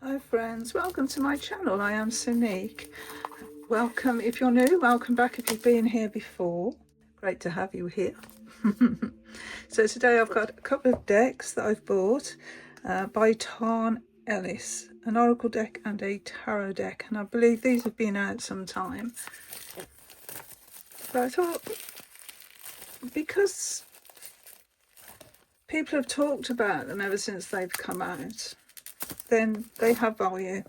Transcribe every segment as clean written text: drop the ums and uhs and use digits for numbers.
Hi friends, welcome to my channel. I am Sonique. Welcome if you're new, welcome back if you've been here before. Great to have you here. So today I've got a couple of decks that I've bought by Tarn Ellis, an oracle deck and a tarot deck, and I believe these have been out some time. But I thought, because people have talked about them ever since they've come out, then they have value.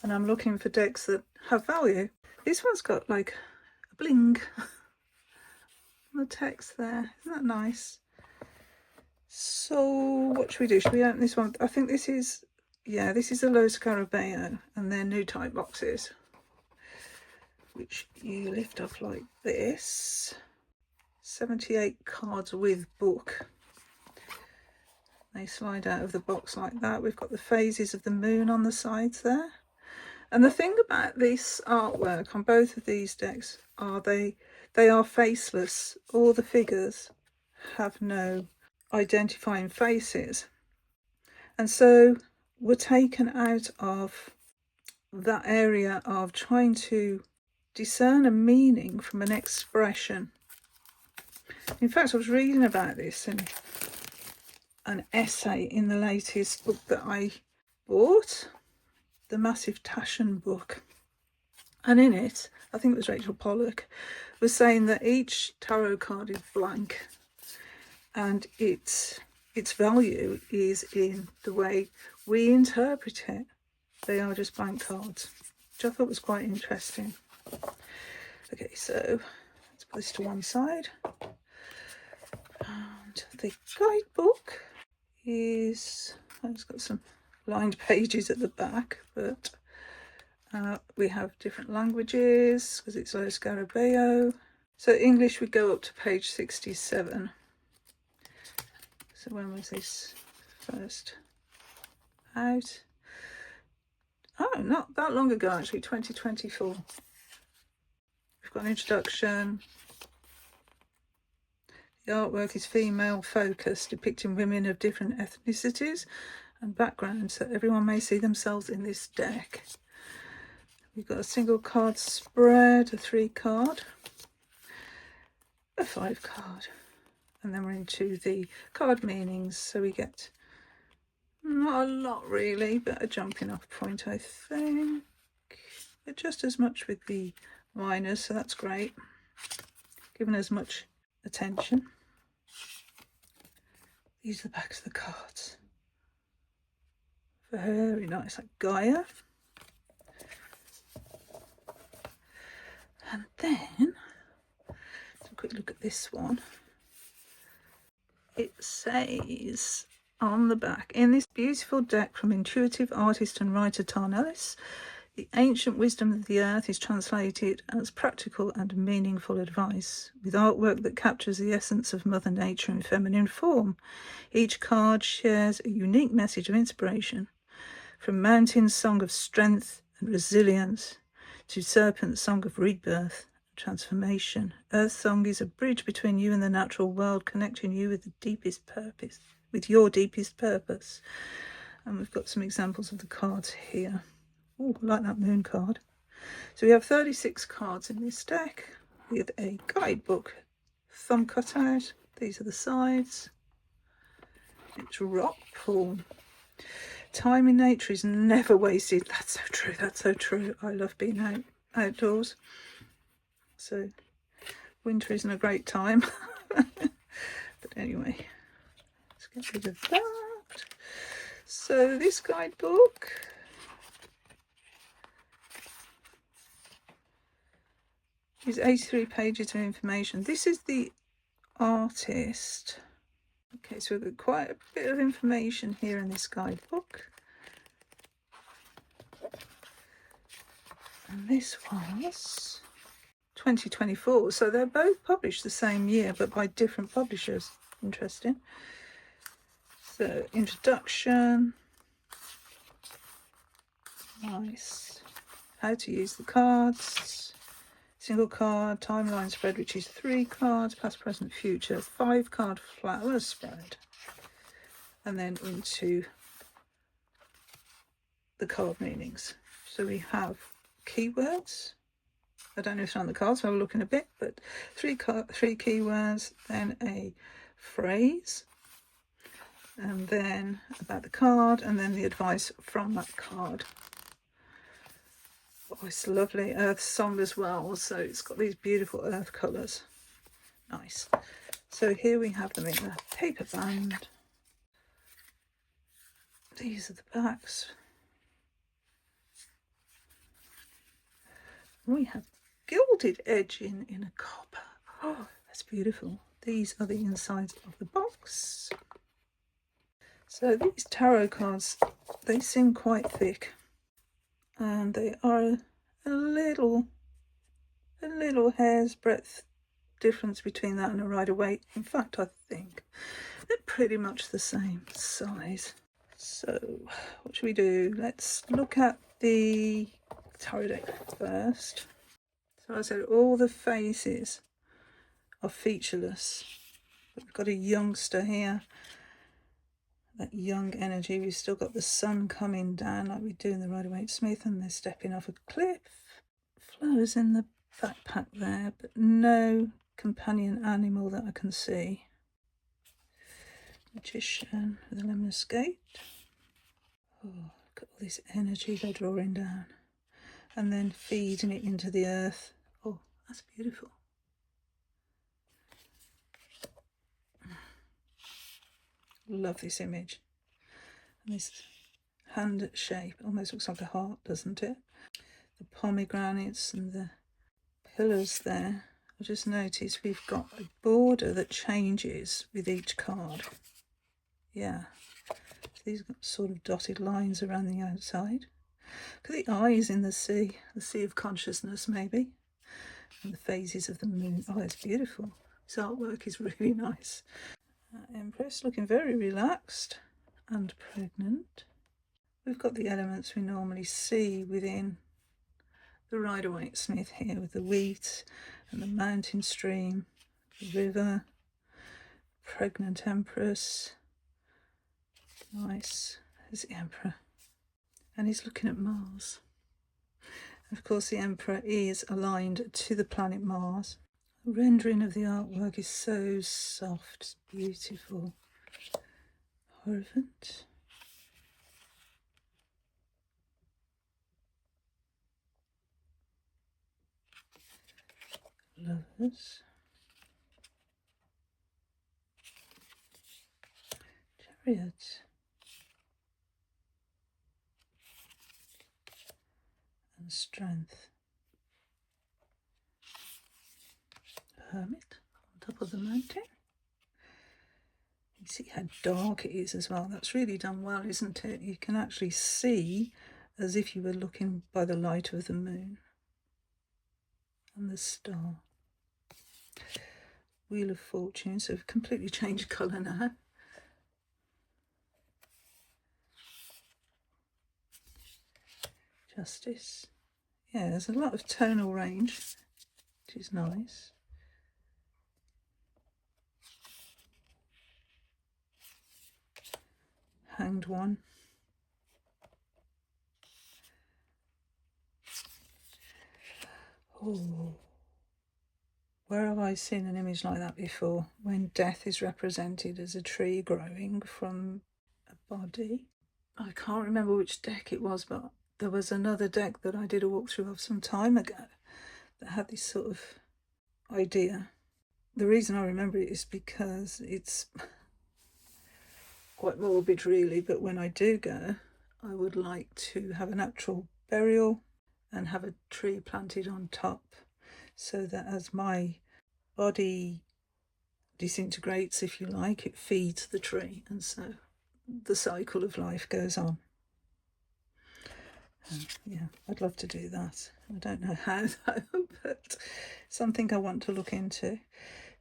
And I'm looking for decks that have value. This one's got like a bling on the text there. Isn't that nice? So what should we do? Should we open this one? I think this is, yeah, this is a Los Scarabeo, and they're new type boxes, which you lift up like this. 78 cards with book. They slide out of the box like that. We've got the phases of the moon on the sides there. And the thing about this artwork on both of these decks are they are faceless. All the figures have no identifying faces. And so we're taken out of that area of trying to discern a meaning from an expression. In fact, I was reading about this in an essay in the latest book that I bought, the massive Taschen book, and in it, I think it was Rachel Pollock, was saying that each tarot card is blank, and its value is in the way we interpret it. They are just blank cards, which I thought was quite interesting. Okay, so let's put this to one side. And the guidebook is, it's got some lined pages at the back, but we have different languages because it's Los Scarabeo. So English would go up to page 67. So when was this first out? Oh, not that long ago actually, 2024. We've got an introduction. The artwork is female focused, depicting women of different ethnicities and backgrounds so everyone may see themselves in this deck. We've got a single card spread, a 3 card, a 5 card, and then we're into the card meanings. So we get not a lot really, but a jumping off point, I think. But just as much with the minors, so that's great. Given as much attention. These are the backs of the cards. Very nice, like Gaia. And then, let's have a quick look at this one. It says on the back, in this beautiful deck from intuitive artist and writer Tarn Ellis, the ancient wisdom of the earth is translated as practical and meaningful advice, with artwork that captures the essence of Mother Nature in feminine form. Each card shares a unique message of inspiration, from Mountain's song of strength and resilience to Serpent's song of rebirth and transformation. Earth Song is a bridge between you and the natural world, connecting you with the deepest purpose, with your deepest purpose. And we've got some examples of the cards here. Oh, I like that moon card. So we have 36 cards in this deck with a guidebook thumb cut out. These are the sides. It's rock pool. Time in nature is never wasted. That's so true. That's so true. I love being outdoors. So winter isn't a great time. But anyway, let's get rid of that. So this guidebook is 83 pages of information. This is the artist. Okay, so we've got quite a bit of information here in this guidebook. And this was 2024. So they're both published the same year, but by different publishers. Interesting. So, introduction. Nice. How to use the cards. Single card, timeline spread, which is 3 cards, past, present, future, 5 card flower spread. And then into the card meanings. So we have keywords. I don't know if it's on the cards, so I'll look in a bit, but three keywords, then a phrase, and then about the card, and then the advice from that card. Oh, it's lovely. Earth song as well, so it's got these beautiful earth colours. Nice. So here we have them in a paper band. These are the backs. We have gilded edging in a copper. Oh, that's beautiful. These are the insides of the box. So these tarot cards, they seem quite thick, and they are a little hair's breadth difference between that and a Rider-Waite. In fact, I think they're pretty much the same size. So what should we do? Let's look at the tarot deck first. So I said all the faces are featureless. We've got a youngster here, that young energy. We've still got the sun coming down like we do in the Rider-Waite Smith, and they're stepping off a cliff. Flowers in the backpack there, but no companion animal that I can see. Magician with a lemon skate. Oh, look at all this energy they're drawing down and then feeding it into the earth. Oh, that's beautiful. Love this image. And this hand shape almost looks like a heart, doesn't it? The pomegranates and the pillars there. I just noticed we've got a border that changes with each card. Yeah. These got sort of dotted lines around the outside. Look at the eyes in the sea of consciousness maybe, and the phases of the moon. Oh, it's beautiful. This artwork is really nice. Empress looking very relaxed and pregnant. We've got the elements we normally see within the Rider-Waite Smith here, with the wheat and the mountain stream, the river, pregnant Empress. Nice. There's the Emperor, and he's looking at Mars. Of course, the Emperor is aligned to the planet Mars. The rendering of the artwork is so soft, it's beautiful. Horrifant. Lovers. Chariot. And strength. Hermit on top of the mountain. You see how dark it is as well. That's really done well, isn't it? You can actually see as if you were looking by the light of the moon and the star. Wheel of Fortune, so we've completely changed colour now. Justice. Yeah, there's a lot of tonal range, which is nice. Hanged One. Oh, where have I seen an image like that before? When death is represented as a tree growing from a body. I can't remember which deck it was, but there was another deck that I did a walkthrough of some time ago that had this sort of idea. The reason I remember it is because it's quite morbid really, but when I do go, I would like to have a natural burial and have a tree planted on top, so that as my body disintegrates, if you like, it feeds the tree, and so the cycle of life goes on. Yeah, I'd love to do that. I don't know how though, but something I want to look into.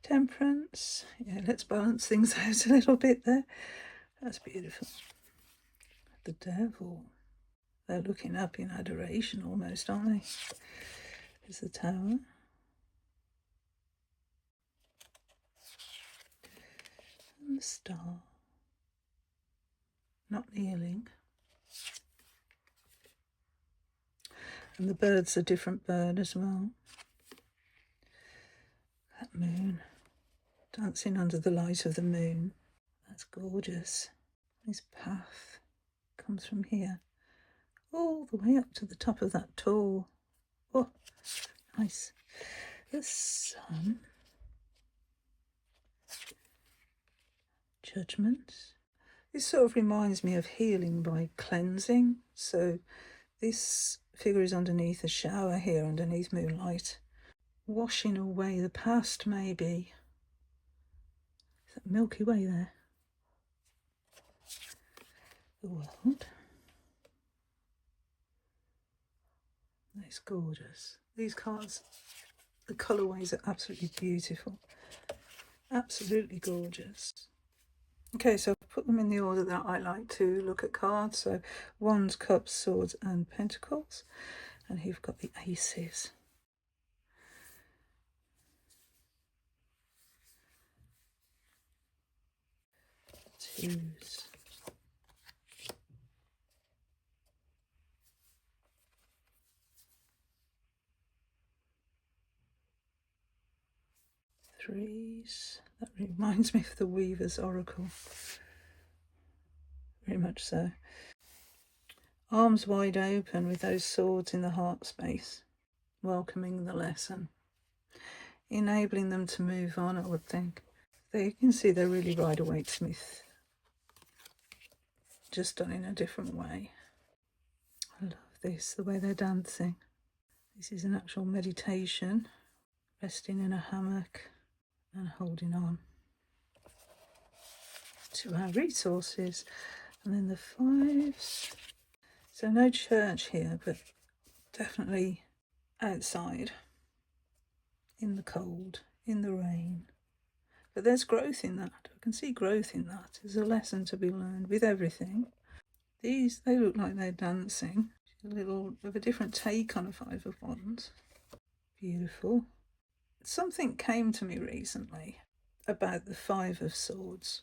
Temperance. Yeah, let's balance things out a little bit there. That's beautiful. The Devil. They're looking up in adoration almost, aren't they? There's the Tower. And the Star. Not kneeling. And the bird's a different bird as well. That moon, dancing under the light of the moon. That's gorgeous. This path comes from here all the way up to the top of that tall. Oh, nice. The sun. Judgment. This sort of reminds me of healing by cleansing. So this figure is underneath a shower here, underneath moonlight, washing away the past, maybe. Is that Milky Way there? The world. It's gorgeous. These cards, the colourways are absolutely beautiful. Absolutely gorgeous. Okay, so I've put them in the order that I like to look at cards. So Wands, Cups, Swords and Pentacles. And here you've got the Aces. Twos. Threes. That reminds me of the Weaver's Oracle. Very much so. Arms wide open with those swords in the heart space, welcoming the lesson, enabling them to move on, I would think. There you can see they're really Rider-Waite-Smith, just done in a different way. I love this, the way they're dancing. This is an actual meditation, resting in a hammock and holding on to our resources. And then the fives. So no church here, but definitely outside, in the cold, in the rain. But there's growth in that. I can see growth in that. There's a lesson to be learned with everything. These, they look like they're dancing. A little of a different take on a Five of Wands. Beautiful. Something came to me recently about the Five of Swords.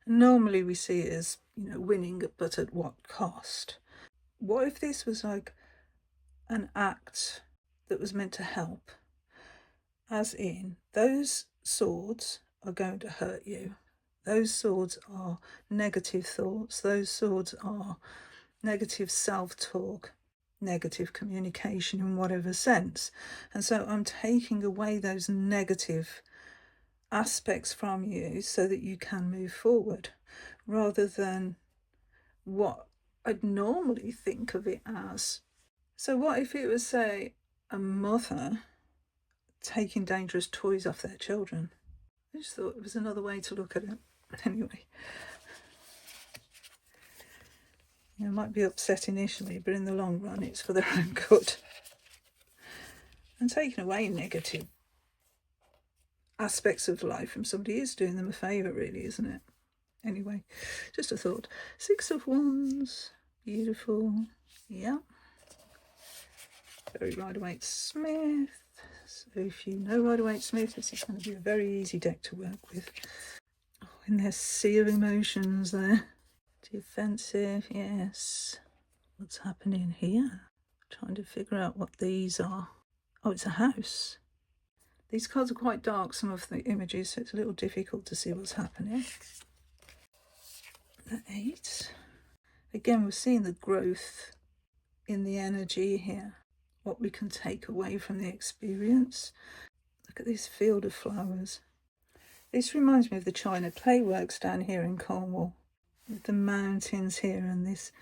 And normally we see it as, winning, but at what cost? What if this was like an act that was meant to help? As in, those swords are going to hurt you. Those swords are negative thoughts. Those swords are negative self-talk, negative communication in whatever sense. And so I'm taking away those negative aspects from you so that you can move forward, rather than what I'd normally think of it as. So what if it was, say, a mother taking dangerous toys off their children? I just thought it was another way to look at it. Anyway, it might be upset initially, but in the long run it's for their own good. And taking away negative aspects of life from somebody is doing them a favour, really, isn't it? Anyway, just a thought. Six of Wands, beautiful. Yeah, very Rider-Waite-Smith. So if you know Rider-Waite-Smith, this is going to be a very easy deck to work with. Oh, in their sea of emotions there. Defensive, yes. What's happening here? Trying to figure out what these are. Oh, it's a house. These cards are quite dark, some of the images, so it's a little difficult to see what's happening. The 8. Again, we're seeing the growth in the energy here. What we can take away from the experience. Look at this field of flowers. This reminds me of the China clay works down here in Cornwall, with the mountains here and this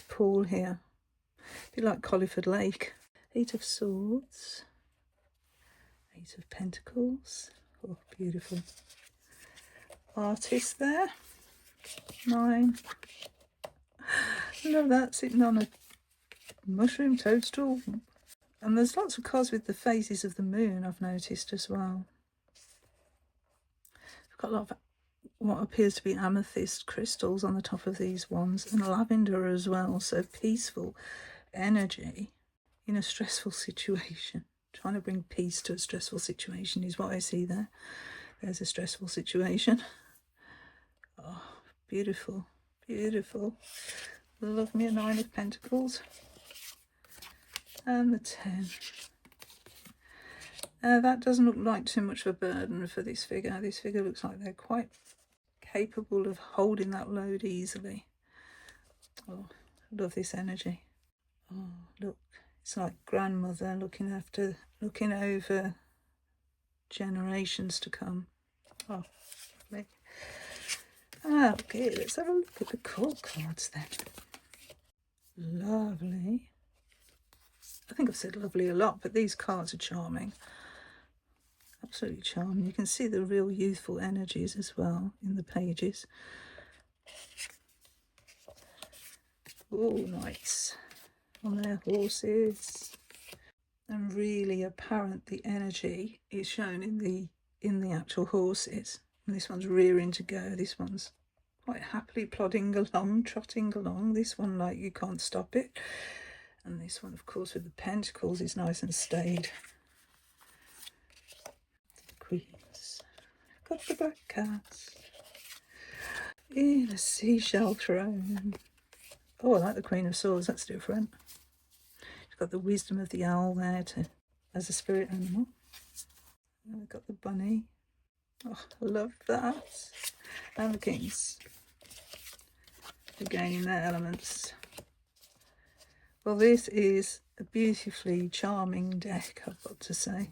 pool here. A bit like Colliford Lake. 8 of Swords. 8 of Pentacles. Oh, beautiful. Artist there. 9. Love that, sitting on a mushroom toadstool. And there's lots of cards with the phases of the moon, I've noticed as well. I've got a lot of what appears to be amethyst crystals on the top of these ones, and lavender as well. So peaceful energy in a stressful situation. Trying to bring peace to a stressful situation is what I see there. There's a stressful situation. Oh, beautiful, beautiful. Love me a 9 of Pentacles. and the 10. That doesn't look like too much of a burden for this figure. This figure looks like they're quite capable of holding that load easily. Oh, I love this energy. Oh, look, it's like grandmother looking over generations to come. Oh, lovely. Okay, let's have a look at the court cards then. Lovely. I think I've said lovely a lot, but these cards are charming. Absolutely charming. You can see the real youthful energies as well in the pages. Oh, knights on their horses. And really apparent the energy is shown in the actual horses. And this one's rearing to go. This one's quite happily plodding along, trotting along. This one, like, you can't stop it. And this one, of course, with the pentacles, is nice and staid. The queens. Got the black cats. In a seashell throne. Oh, I like the Queen of Swords. That's different. She's got the wisdom of the owl there as a spirit animal. And we've got the bunny. Oh, I love that. And the kings. Again in their elements. Well, this is a beautifully charming deck, I've got to say.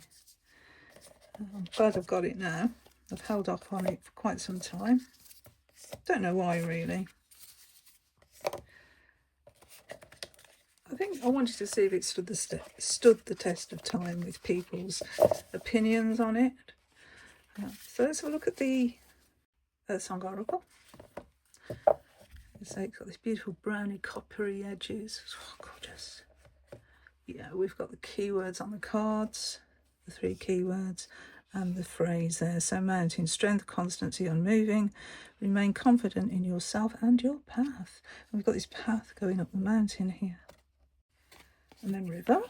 I'm glad I've got it now. I've held off on it for quite some time. Don't know why, really. I think I wanted to see if it stood the test of time with people's opinions on it. So let's have a look at the Song Oracle. So it's got this beautiful browny coppery edges. Oh, gorgeous. Yeah, we've got the keywords on the cards, the 3 keywords, and the phrase there. So mountain, strength, constancy, unmoving. Remain confident in yourself and your path. And we've got this path going up the mountain here. And then river,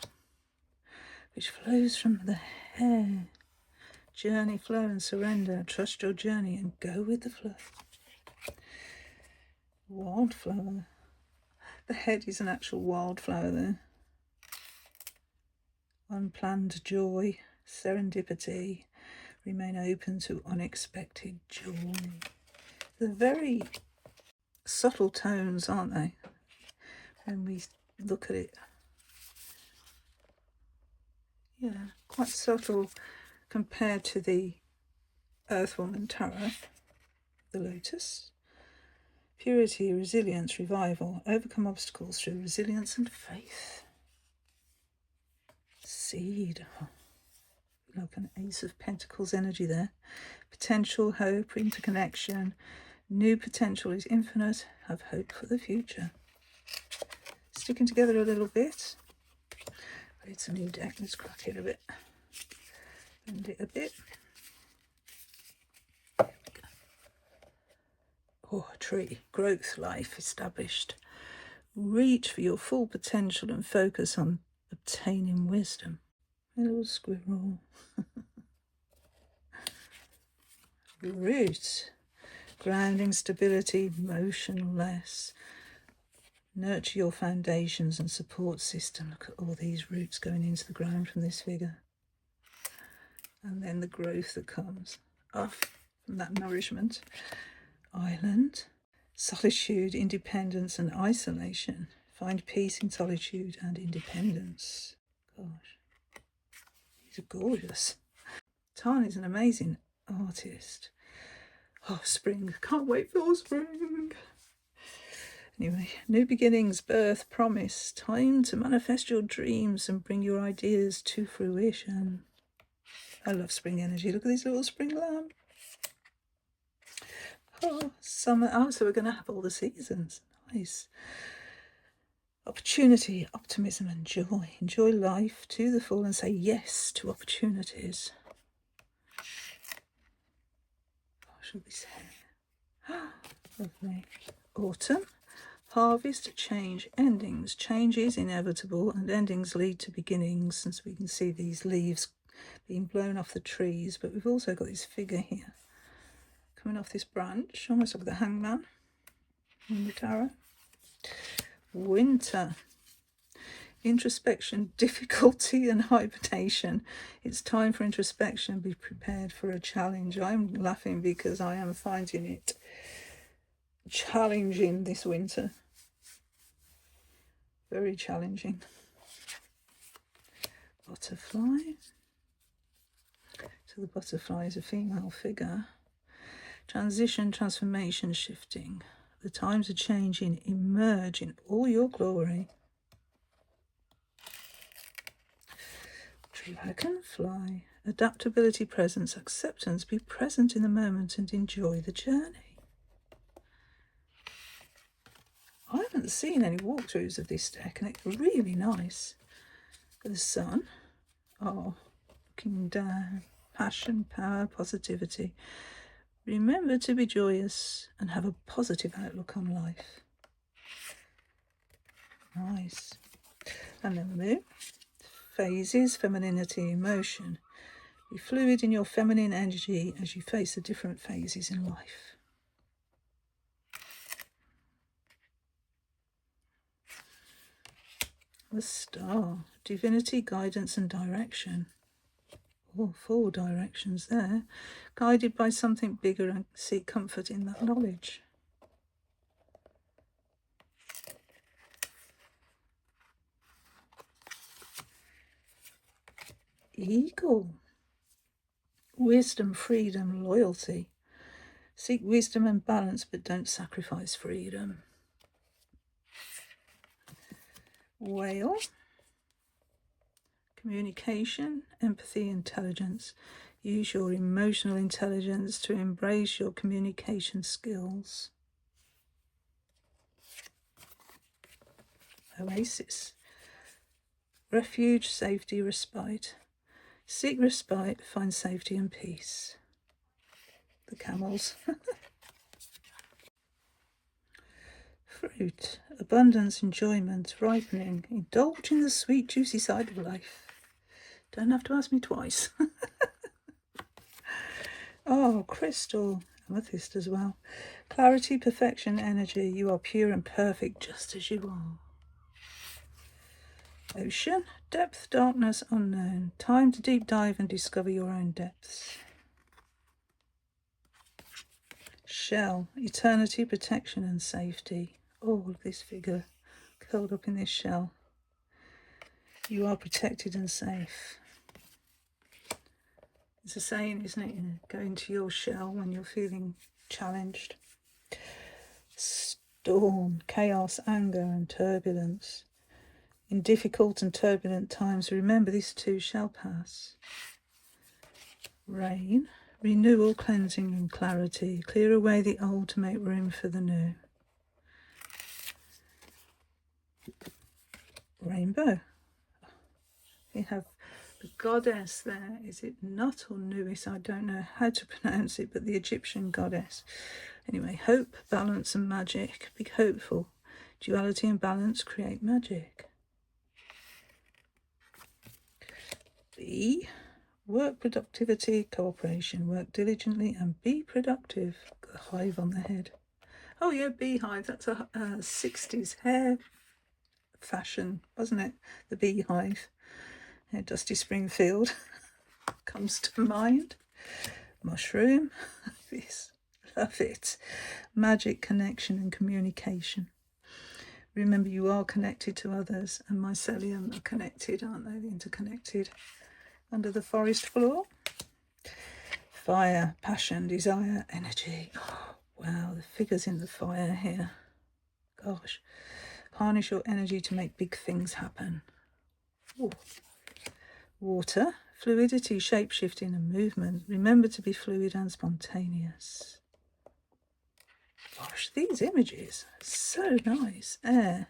which flows from the hair. Journey, flow and surrender. Trust your journey and go with the flow. Wildflower. The head is an actual wildflower there. Unplanned joy, serendipity. Remain open to unexpected joy. They're very subtle tones, aren't they? When we look at it. Yeah, quite subtle compared to the Earthwoman Tarot, the Lotus. Purity, resilience, revival. Overcome obstacles through resilience and faith. Seed. Oh, like an Ace of Pentacles energy there. Potential, hope, interconnection. New potential is infinite. Have hope for the future. Sticking together a little bit. But it's a new deck. Let's crack it a bit. Bend it a bit. There we go. Oh, a tree. Growth, life established. Reach for your full potential and focus on obtaining wisdom. Little squirrel. Root. Grounding, stability, motionless. Nurture your foundations and support system. Look at all these roots going into the ground from this figure. And then the growth that comes off from that nourishment. Island. Solitude, independence and isolation. Find peace in solitude and independence. Gosh, these are gorgeous. Tan is an amazing artist. Oh, spring. Can't wait for spring. Anyway, new beginnings, birth, promise. Time to manifest your dreams and bring your ideas to fruition. I love spring energy. Look at this little spring lamb. Oh, summer. Oh, so we're going to have all the seasons. Nice. Opportunity, optimism and joy. Enjoy life to the full and say yes to opportunities. Gosh, look at this hair. Lovely. Autumn. Harvest, change, endings. Change is inevitable and endings lead to beginnings, since we can see these leaves being blown off the trees. But we've also got this figure here coming off this branch, almost like the hangman in the tarot. Winter. introspection, difficulty and hibernation. It's time for introspection. Be prepared for a challenge. I'm laughing because I am finding it challenging this winter. Very challenging. Butterfly. So the butterfly is a female figure. Transition, transformation, shifting. The times are changing. Emerge in all your glory. Dragonfly. Adaptability, presence, acceptance. Be present in the moment and enjoy the journey. I haven't seen any walkthroughs of this deck and it's really nice. The sun. Oh, looking down. Passion, power, positivity. Remember to be joyous and have a positive outlook on life. Nice. And then the moon. Phases, femininity, emotion. Be fluid in your feminine energy as you face the different phases in life. The star. Divinity, guidance and direction. Oh, 4 directions there. Guided by something bigger and seek comfort in that knowledge. Eagle. Wisdom, freedom, loyalty. Seek wisdom and balance, but don't sacrifice freedom. Whale. Communication, empathy, intelligence. Use your emotional intelligence to embrace your communication skills. Oasis. Refuge, safety, respite. Seek respite, find safety and peace. The camels. Fruit. Abundance, enjoyment, ripening. Indulge in the sweet, juicy side of life. Don't have to ask me twice. Oh, crystal. Amethyst as well. Clarity, perfection, energy. You are pure and perfect just as you are. Ocean. Depth, darkness, unknown. Time to deep dive and discover your own depths. Shell. Eternity, protection and safety. All of this figure curled up in this shell. You are protected and safe. It's a saying, isn't it? Go into your shell when you're feeling challenged. Storm, chaos, anger and turbulence. In difficult and turbulent times, remember this too shall pass. Rain, renewal, cleansing and clarity. Clear away the old to make room for the new. Rainbow. You have the goddess there. Is it Nut or Nuis? I don't know how to pronounce it, but the Egyptian goddess. Anyway, hope, balance and magic. Be hopeful. Duality and balance create magic. Bee. Work, productivity, cooperation. Work diligently and be productive. Got a hive on the head. Oh yeah, beehive. That's a 60s hair fashion, wasn't it? The beehive. Yeah, Dusty Springfield comes to mind. Mushroom. This. Love it. Magic, connection and communication. Remember, you are connected to others, and mycelium are connected, aren't they? Interconnected. Under the forest floor. Fire, passion, desire, energy. Oh, wow, the figures in the fire here. Gosh. Harness your energy to make big things happen. Ooh. Water, fluidity, shape-shifting and movement. Remember to be fluid and spontaneous. Gosh, these images are so nice. Air,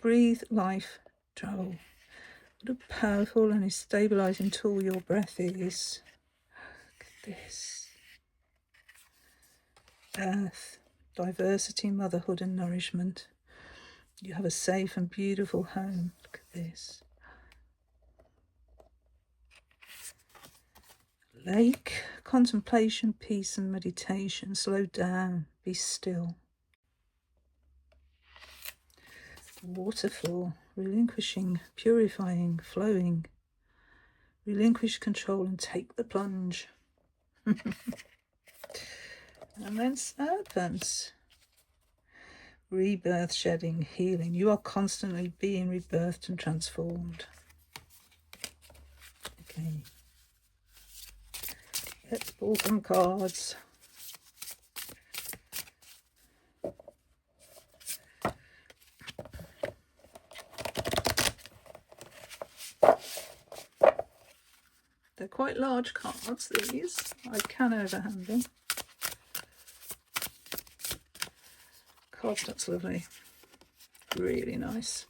breathe, life, travel. What a powerful and stabilising tool your breath is. Look at this. Earth, diversity, motherhood and nourishment. You have a safe and beautiful home. Look at this. Lake, contemplation, peace and meditation. Slow down, be still. Waterfall, relinquishing, purifying, flowing. Relinquish control and take the plunge. And then Serpents. Rebirth, shedding, healing. You are constantly being rebirthed and transformed. Okay. Let's pull some cards. They're quite large cards, these. I can overhand them. Cardstock's lovely. Really nice.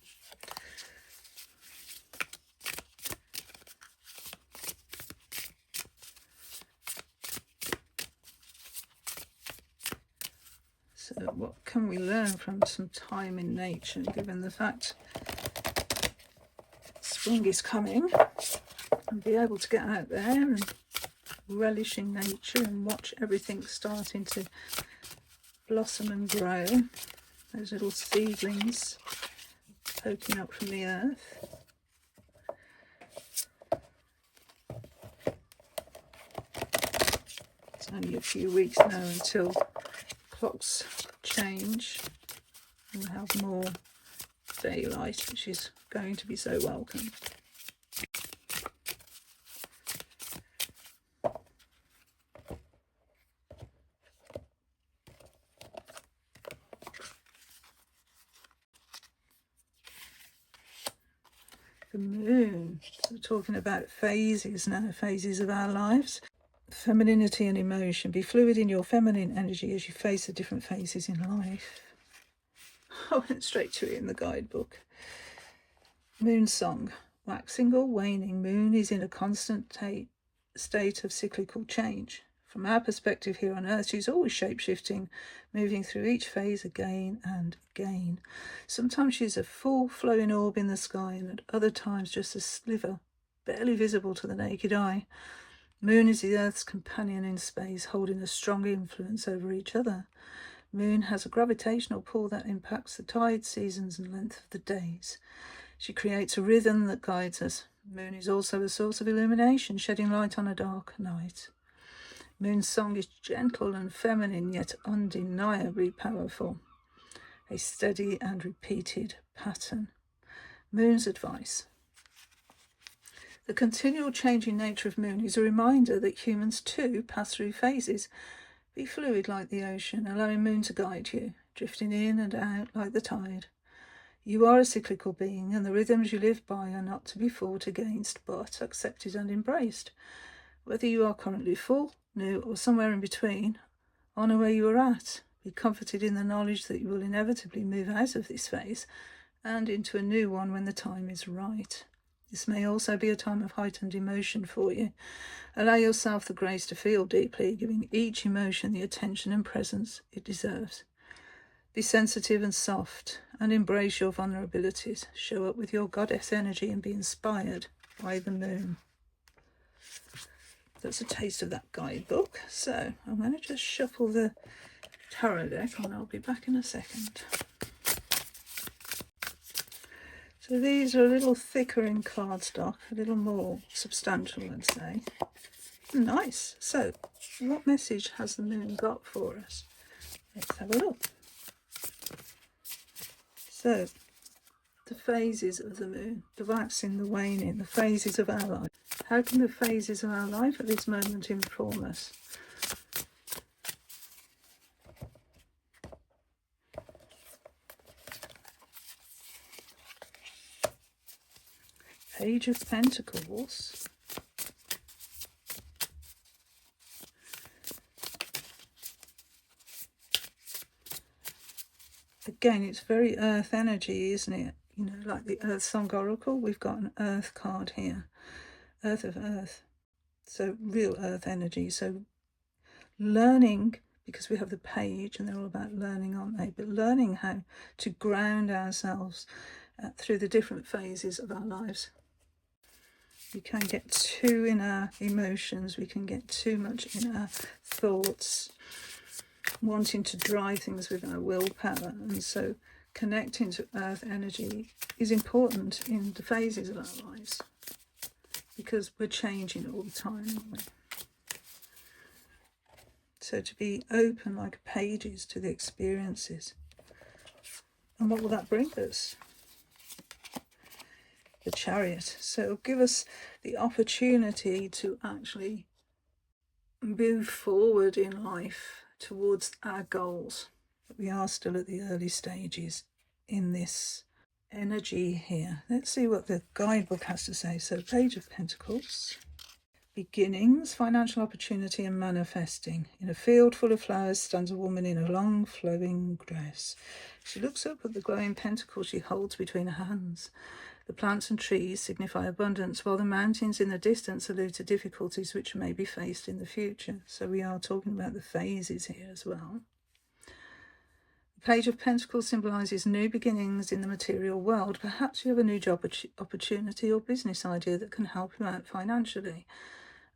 So what can we learn from some time in nature, given the fact spring is coming, and be able to get out there and relish in nature and watch everything starting to blossom and grow. Those little seedlings poking up from the earth. It's only a few weeks now until clocks change and we'll have more daylight, which is going to be so welcome. The moon. So we're talking about phases now, phases of our lives. Femininity and emotion. Be fluid in your feminine energy as you face the different phases in life. I went straight to it in the guidebook. Moon song. Waxing or waning, moon is in a constant state of cyclical change. From our perspective here on Earth, she's always shape-shifting, moving through each phase again and again. Sometimes she's a full flowing orb in the sky, and at other times just a sliver, barely visible to the naked eye. Moon is the Earth's companion in space, holding a strong influence over each other. Moon has a gravitational pull that impacts the tide, seasons, and length of the days. She creates a rhythm that guides us. Moon is also a source of illumination, shedding light on a dark night. Moon's song is gentle and feminine, yet undeniably powerful. A steady and repeated pattern. Moon's advice. The continual changing nature of Moon is a reminder that humans too pass through phases. Be fluid like the ocean, allowing Moon to guide you, drifting in and out like the tide. You are a cyclical being, and the rhythms you live by are not to be fought against, but accepted and embraced. Whether you are currently full, new, or somewhere in between, honour where you are at. Be comforted in the knowledge that you will inevitably move out of this phase and into a new one when the time is right. This may also be a time of heightened emotion for you. Allow yourself the grace to feel deeply, giving each emotion the attention and presence it deserves. Be sensitive and soft, and embrace your vulnerabilities. Show up with your goddess energy and be inspired by the moon. That's a taste of that guidebook. So I'm going to just shuffle the tarot deck and I'll be back in a second. So these are a little thicker in cardstock, a little more substantial, let's say. Nice. So what message has the moon got for us? Let's have a look. So the phases of the moon, the waxing, the waning, the phases of our life. How can the phases of our life at this moment inform us? Page of Pentacles. Again, it's very earth energy, isn't it? You know, like the Earth Song Oracle, we've got an earth card here. Earth of earth. So real earth energy. So learning, because we have the page and they're all about learning, aren't they? But learning how to ground ourselves through the different phases of our lives. We can get too in our emotions. We can get too much in our thoughts, wanting to drive things with our willpower. And so connecting to earth energy is important in the phases of our lives, because we're changing all the time, aren't we? So to be open like pages to the experiences. And what will that bring us? The Chariot. So it'll give us the opportunity to actually move forward in life towards our goals. But we are still at the early stages in this energy here. Let's see what the guidebook has to say. So Page of Pentacles. Beginnings, financial opportunity and manifesting. In a field full of flowers stands a woman in a long flowing dress. She looks up at the glowing pentacle she holds between her hands. The plants and trees signify abundance, while the mountains in the distance allude to difficulties which may be faced in the future. So we are talking about the phases here as well. The Page of Pentacles symbolises new beginnings in the material world. Perhaps you have a new job opportunity or business idea that can help you out financially.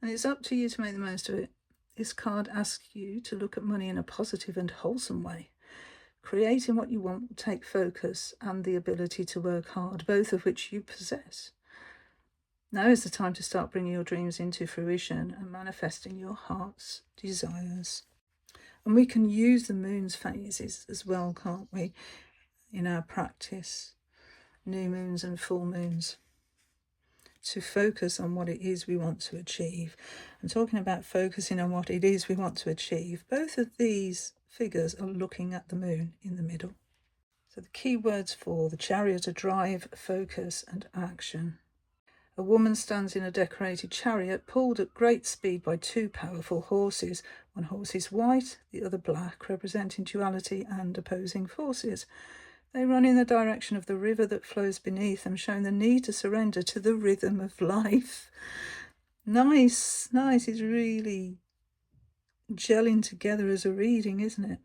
And it's up to you to make the most of it. This card asks you to look at money in a positive and wholesome way. Creating what you want will take focus and the ability to work hard, both of which you possess. Now is the time to start bringing your dreams into fruition and manifesting your heart's desires. And we can use the moon's phases as well, can't we, in our practice, new moons and full moons, to focus on what it is we want to achieve. And talking about focusing on what it is we want to achieve, both of these figures are looking at the moon in the middle. So the key words for the Chariot are drive, focus and action. A woman stands in a decorated chariot pulled at great speed by two powerful horses. One horse is white, the other black, representing duality and opposing forces. They run in the direction of the river that flows beneath them, showing the need to surrender to the rhythm of life. Nice. It's really gelling together as a reading, isn't it?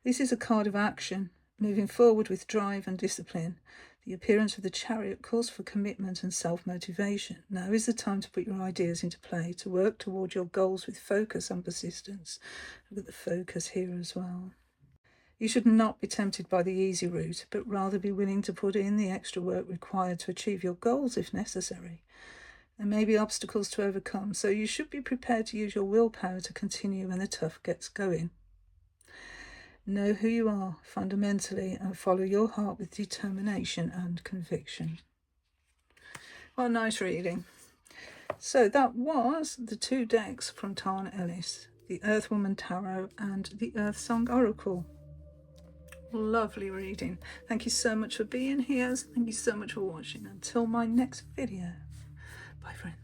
This is a card of action, moving forward with drive and discipline. The appearance of the Chariot calls for commitment and self-motivation. Now is the time to put your ideas into play, to work toward your goals with focus and persistence. Look at the focus here as well. You should not be tempted by the easy route, but rather be willing to put in the extra work required to achieve your goals if necessary. There may be obstacles to overcome, so you should be prepared to use your willpower to continue when the tough gets going. Know who you are fundamentally and follow your heart with determination and conviction. Well, nice reading. So that was the two decks from Tarn Ellis, the Earth Woman Tarot and the Earth Song Oracle. Lovely reading. Thank you so much for being here. Thank you so much for watching. Until my next video. Bye, friends.